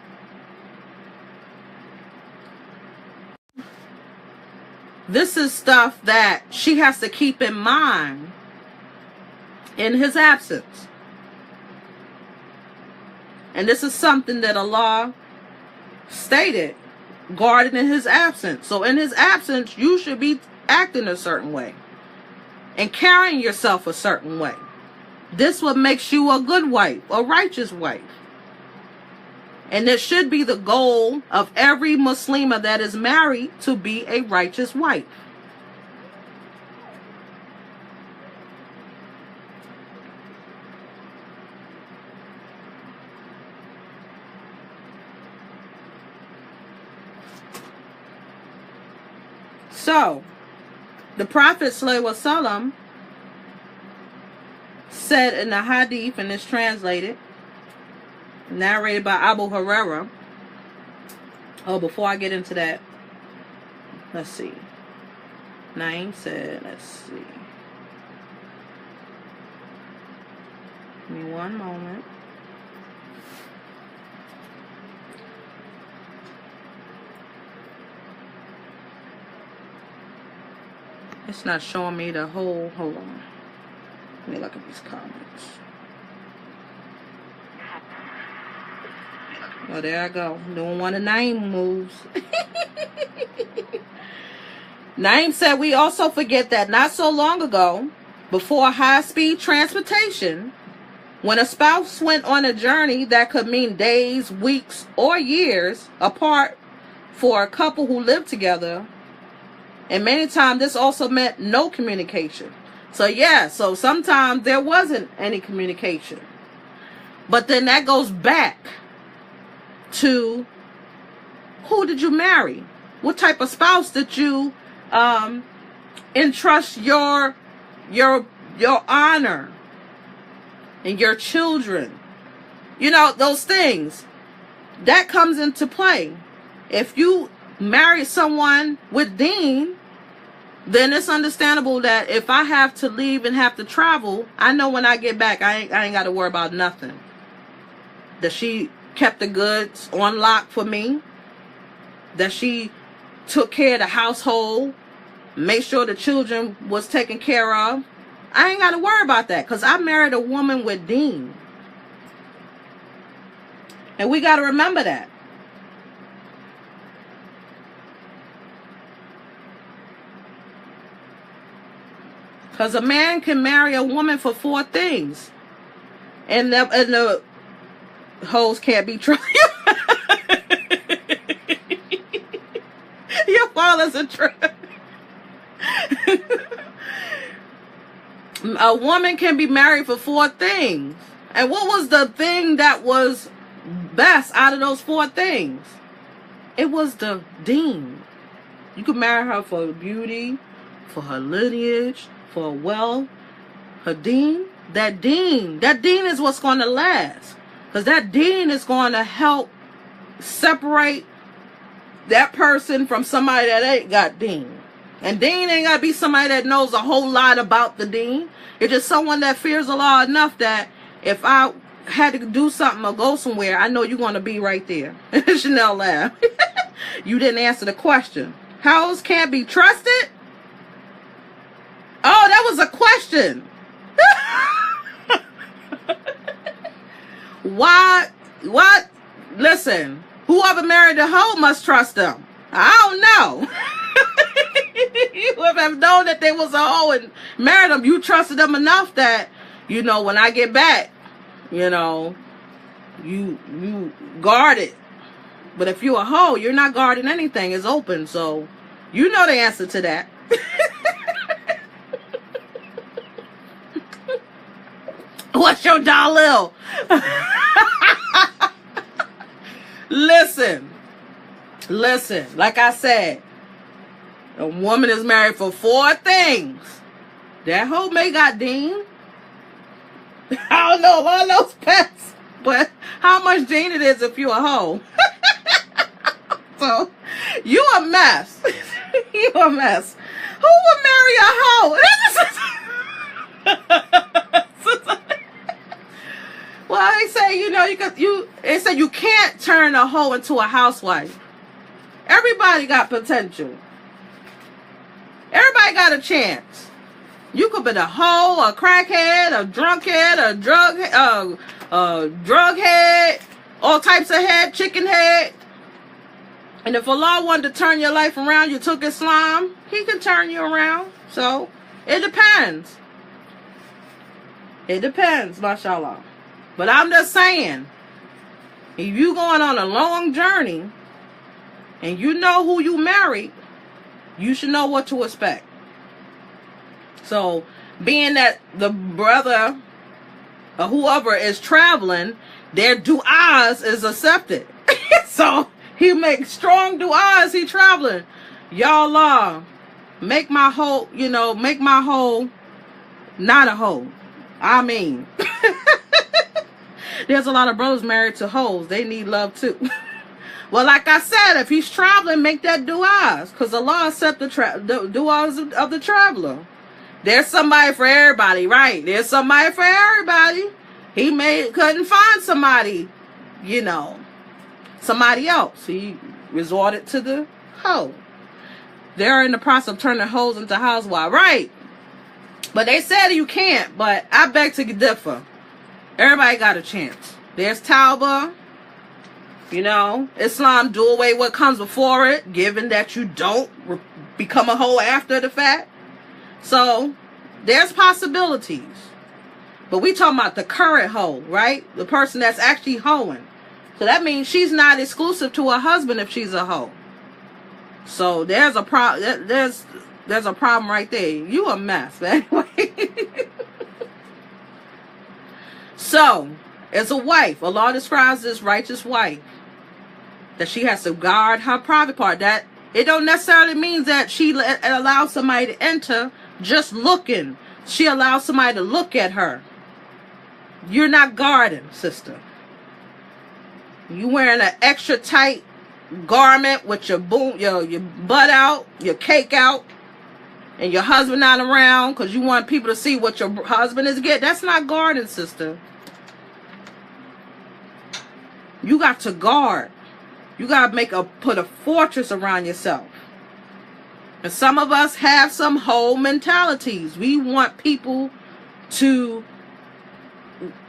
This is stuff that she has to keep in mind in his absence. And this is something that Allah stated, guarded in his absence. So in his absence, you should be acting a certain way and carrying yourself a certain way. This what makes you a good wife, a righteous wife. And it should be the goal of every Muslimah that is married to be a righteous wife. So, the Prophet ﷺ said in the hadith, and it's translated, narrated by Abu Hurairah. Oh, before I get into that, let's see. Naeem said, let's see. Give me one moment. It's not showing me the whole, hold on. Let me look at these comments. Oh, there I go. Doing one of Naeem moves. Naeem said, we also forget that not so long ago, before high-speed transportation, when a spouse went on a journey that could mean days, weeks, or years apart for a couple who lived together, and many times this also meant no communication. So yeah, so sometimes there wasn't any communication. But then that goes back to who did you marry? What type of spouse did you entrust your honor and your children? You know, those things. That comes into play. If you marry someone with deen, then it's understandable that if I have to leave and have to travel, I know when I get back, I ain't got to worry about nothing. That she kept the goods on lock for me. That she took care of the household. Made sure the children was taken care of. I ain't got to worry about that because I married a woman with deen. And we got to remember that. Because a man can marry a woman for 4 things. And the hoes can't be trusted. Your father's a trip. A woman can be married for 4 things. And what was the thing that was best out of those 4 things? It was the deen. You could marry her for beauty, for her lineage, for wealth, her deen. That deen is what's going to last. Because that deen is going to help separate that person from somebody that ain't got deen. And deen ain't got to be somebody that knows a whole lot about the deen. It's just someone that fears Allah enough that if I had to do something or go somewhere, I know you're going to be right there. Chanel laughed. You didn't answer the question. Hoes can't be trusted? Oh, that was a question. Why? What? Listen, whoever married a hoe must trust them. I don't know. You would have known that they was a hoe and married them. You trusted them enough that, you know, when I get back, you know, you guard it. But if you're a hoe, you're not guarding anything. It's open. So you know the answer to that. What's your Dalil? Listen. Like I said, a woman is married for 4 things. That hoe may got deen. I don't know all those pets, but how much deen it is if you a hoe? So you a mess. You a mess. Who would marry a hoe? Well, they say, you know, they say you can't turn a hoe into a housewife. Everybody got potential. Everybody got a chance. You could be a hoe, a crackhead, a drunkhead, a drug head, all types of head, chicken head. And if Allah wanted to turn your life around, you took Islam, He can turn you around. So it depends. It depends, mashallah. But I'm just saying, if you going on a long journey and you know who you married, you should know what to expect. So being that the brother or whoever is traveling, their du'as is accepted. So he makes strong du'as, he traveling. Y'all make my whole, not a hoe. I mean, there's a lot of brothers married to hoes. They need love too. Well, like I said, if he's traveling, make that du'as. Because Allah accept the du'as of the traveler. There's somebody for everybody, right? There's somebody for everybody. He couldn't find somebody, somebody else. He resorted to the hoe. They're in the process of turning hoes into housewives, right? But they said you can't, but I beg to differ. Everybody got a chance. There's Tauba. Islam do away what comes before it, given that you don't become a hoe after the fact. So there's possibilities. But we talking about the current hoe, right? The person that's actually hoeing. So that means she's not exclusive to her husband if she's a hoe. So there's a problem. There's a problem right there. You a mess, anyway. So, as a wife, Allah describes this righteous wife that she has to guard her private part. That it don't necessarily mean that she allows somebody to enter just looking. She allows somebody to look at her. You're not guarding, sister. You wearing an extra tight garment with your butt out, your cake out, and your husband not around because you want people to see what your husband is getting. That's not guarding, sister. You got to guard. You got to put a fortress around yourself. And some of us have some whole mentalities. We want people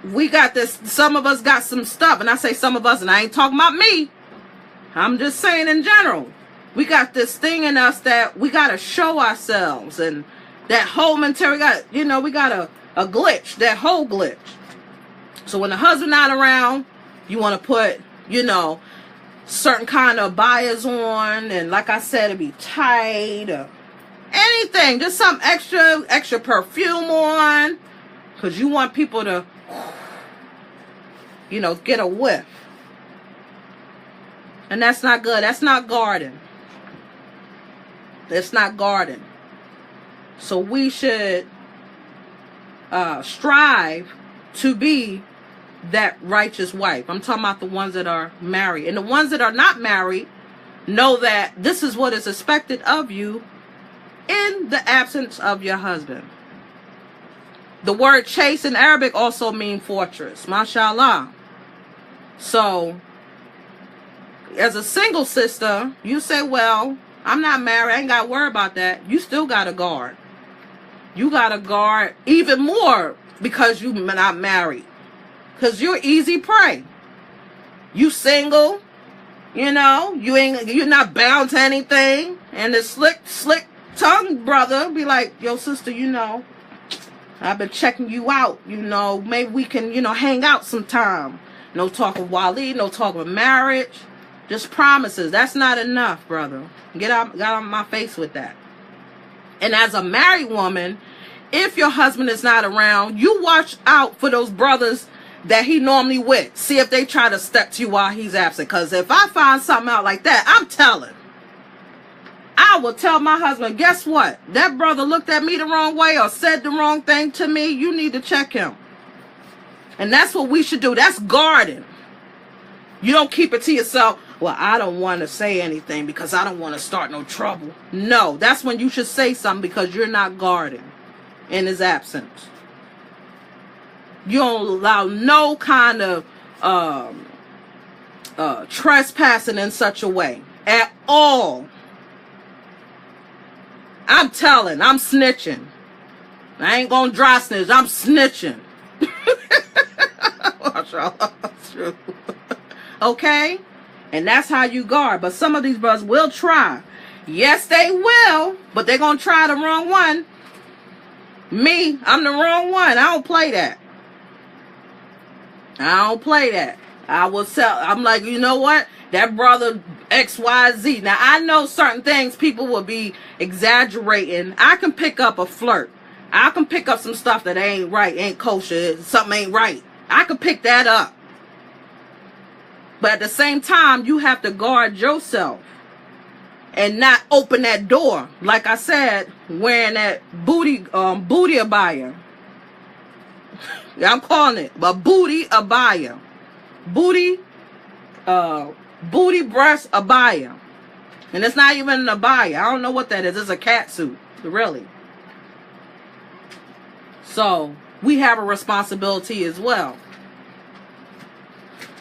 we got this, some of us got some stuff, and I say some of us, and I ain't talking about me. I'm just saying in general. We got this thing in us that we got to show ourselves, and that whole mentality, we got a glitch, that whole glitch. So when the husband not around, you want to put, certain kind of bias on, and like I said, it be tight, or anything, just some extra perfume on, because you want people to, get a whiff. And that's not good. That's not guarding. It's not guarding. So we should strive to be that righteous wife. I'm talking about the ones that are married. And the ones that are not married know that this is what is expected of you in the absence of your husband. The word chase in Arabic also means fortress. MashaAllah. So, as a single sister, you say, well, I'm not married. I ain't got to worry about that. You still got to guard. You got to guard even more because you're not married. Because you're easy prey. You single, you're not bound to anything. And the slick tongue brother be like, yo, sister, I've been checking you out. Maybe we can, hang out sometime. No talk of wali, no talk of marriage. Just promises. That's not enough, brother. Get out my face with that. And as a married woman, if your husband is not around, you watch out for those brothers that he normally with. See if they try to step to you while he's absent. Because if I find something out like that, I'm telling. I will tell my husband, guess what? That brother looked at me the wrong way or said the wrong thing to me. You need to check him. And that's what we should do. That's guarding. You don't keep it to yourself. Well, I don't want to say anything because I don't want to start no trouble. No, that's when you should say something because you're not guarding in his absence. You don't allow no kind of trespassing in such a way at all. I'm telling, I'm snitching. I ain't gonna dry snitch, I'm snitching. Okay? And that's how you guard. But some of these brothers will try. Yes, they will, but they're gonna try the wrong one. Me, I'm the wrong one. I don't play that. I don't play that. I will sell. I'm like, you know what? That brother XYZ. Now, I know certain things people will be exaggerating. I can pick up a flirt. I can pick up some stuff that ain't right, ain't kosher, something ain't right. I can pick that up. But at the same time, you have to guard yourself and not open that door. Like I said, wearing that booty abaya. I'm calling it a booty abaya. Booty breast abaya. And it's not even an abaya. I don't know what that is. It's a catsuit, really. So, we have a responsibility as well.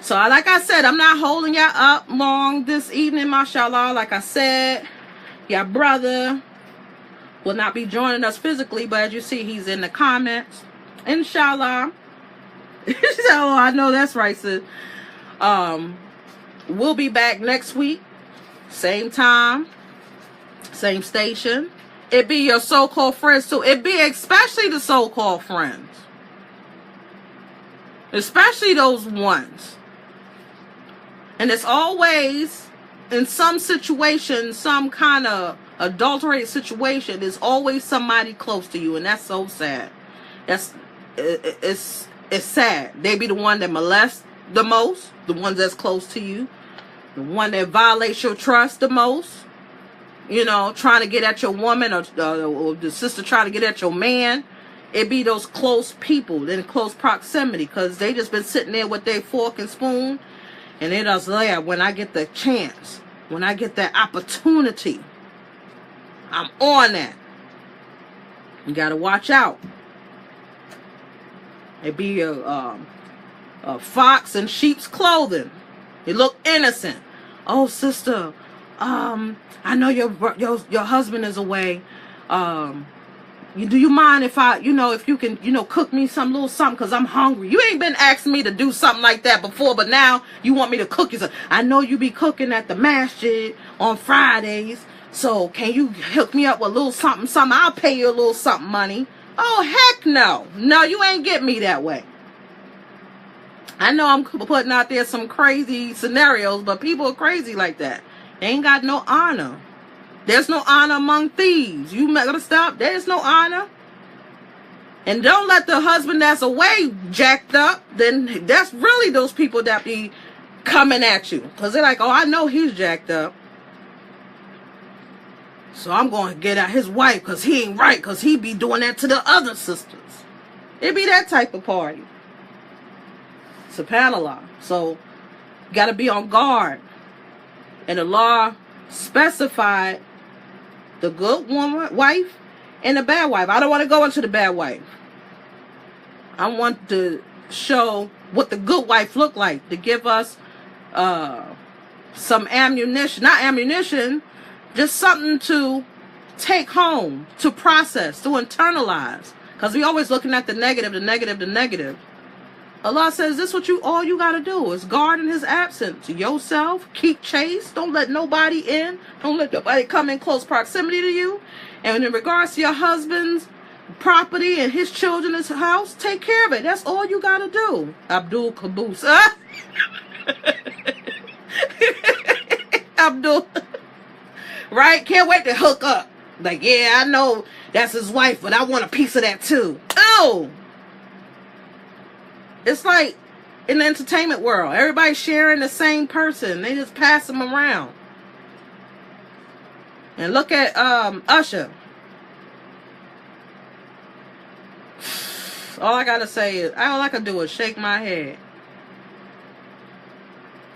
So, like I said, I'm not holding y'all up long this evening, mashallah. Like I said, your brother will not be joining us physically, but as you see, he's in the comments. Inshallah. Oh, I know that's right, sis. We'll be back next week. Same time. Same station. It be your so-called friends too. It be especially the so-called friends. Especially those ones. And it's always, in some situation, some kind of adulterated situation, there's always somebody close to you. And that's so sad. It's sad. They be the one that molests the most. The ones that's close to you. The one that violates your trust the most. Trying to get at your woman or the sister trying to get at your man. It be those close people in close proximity because they just been sitting there with their fork and spoon. And it is there when I get the chance. When I get that opportunity. I'm on that. You got to watch out. It be a fox in sheep's clothing. You look innocent. Oh, sister, I know your husband is away. do you mind if I, if you can, cook me some little something because I'm hungry? You ain't been asking me to do something like that before, but now you want me to cook you something. I know you be cooking at the masjid on Fridays, so can you hook me up with a little something, something? I'll pay you a little something money. Oh, heck no. No, you ain't get me that way. I know I'm putting out there some crazy scenarios, but people are crazy like that. They ain't got no honor. There's no honor among thieves. You gotta stop. There's no honor. And don't let the husband that's away jacked up. Then that's really those people that be coming at you. Because they're like, oh, I know he's jacked up. So I'm going to get at his wife because he ain't right. Because he be doing that to the other sisters. It be that type of party. SubhanAllah. So, got to be on guard. And the law specified the good woman, wife, and the bad wife. I don't want to go into the bad wife. I want to show what the good wife look like. To give us some ammunition. Not ammunition. Just something to take home. To process. To internalize. Because we always looking at the negative, the negative, the negative. Allah says this what all you got to do is guard in his absence. Yourself, keep chaste. Don't let nobody in. Don't let nobody come in close proximity to you. And in regards to your husband's property and his children, his house, take care of it. That's all you got to do. Abdul Caboose. Abdul. Right? Can't wait to hook up. Like, yeah, I know that's his wife, but I want a piece of that too. Oh! It's like in the entertainment world. Everybody's sharing the same person. They just pass them around. And look at Usher. All I gotta say is, all I can do is shake my head.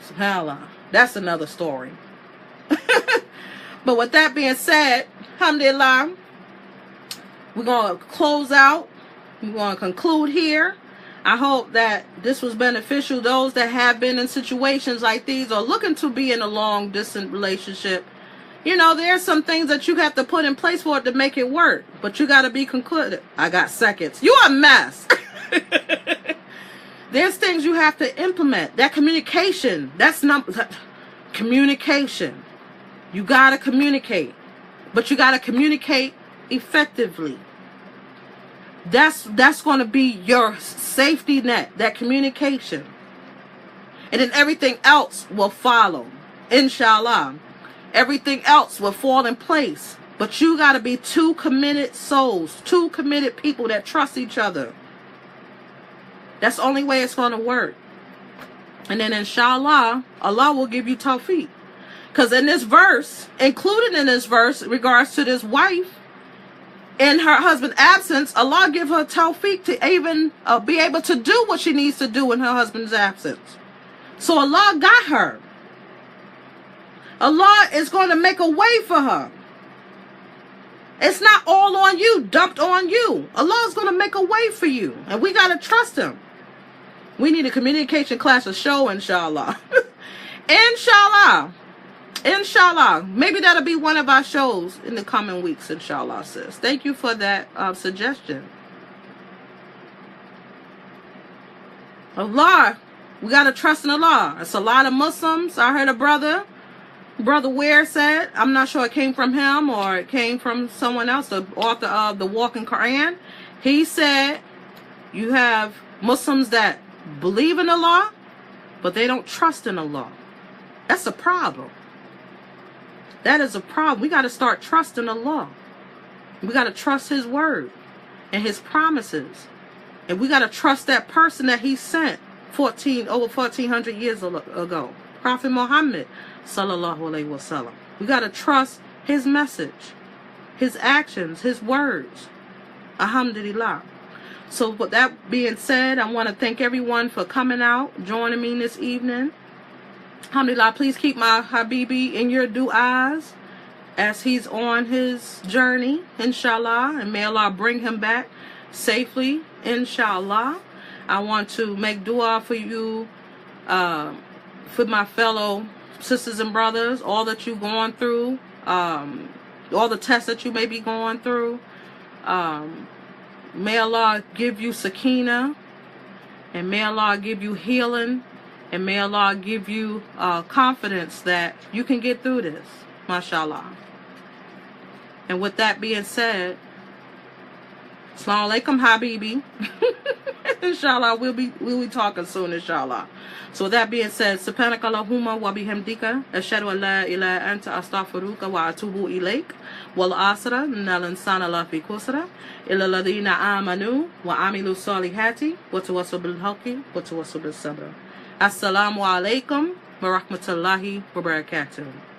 SubhanAllah. That's another story. But with that being said, alhamdulillah, we're going to close out. We're going to conclude here. I hope that this was beneficial. Those that have been in situations like these or looking to be in a long distance relationship, there's some things that you have to put in place for it to make it work. But you got to be concluded. I got seconds. You a mess. There's things you have to implement. That communication. That's communication. You got to communicate. But you got to communicate effectively. That's going to be your safety net, that communication. And then everything else will follow. Inshallah. Everything else will fall in place. But you got to be two committed souls, two committed people that trust each other. That's the only way it's going to work. And then inshallah, Allah will give you tawfiq. Because in this verse, included in this verse, in regards to this wife, in her husband's absence, Allah give her tawfiq to even be able to do what she needs to do in her husband's absence. So Allah got her. Allah is going to make a way for her. It's not all on you, dumped on you. Allah is going to make a way for you. And we got to trust him. We need a communication class to show, inshallah. Inshallah. Inshallah. Maybe that'll be one of our shows in the coming weeks, inshallah, sis. Thank you for that suggestion. Allah. We got to trust in Allah. It's a lot of Muslims. I heard a Brother Ware said, I'm not sure it came from him or it came from someone else, the author of the Walking Quran. He said, you have Muslims that believe in Allah, but they don't trust in Allah. That's a problem. That is a problem. We got to start trusting Allah. We got to trust his word and his promises. And we got to trust that person that he sent over 1400 years ago. Prophet Muhammad sallallahu alaihi wasallam. We got to trust his message, his actions, his words. Alhamdulillah. So with that being said, I want to thank everyone for coming out, joining me this evening. Alhamdulillah, please keep my Habibi in your du'as as he's on his journey, inshallah. And may Allah bring him back safely, inshallah. I want to make dua for you, for my fellow sisters and brothers, all that you're going through, all the tests that you may be going through. May Allah give you sakina, and may Allah give you healing, and may Allah give you confidence that you can get through this, mashallah. And with that being said, Assalamu alaikum, habibi. Inshallah, we'll be talking soon, inshallah. So with that being said, subhanaka Allahumma wa bihamdika ashhadu an la ilaha anta astaghfiruka wa atubu ilaik. Wal asra innal insana lafi khusra illa alladhina amanu wa amilu salihati wa tawassaw bil haqqi wa tawassaw bis sabr. Assalamu alaikum wa rahmatullahi wa barakatuh.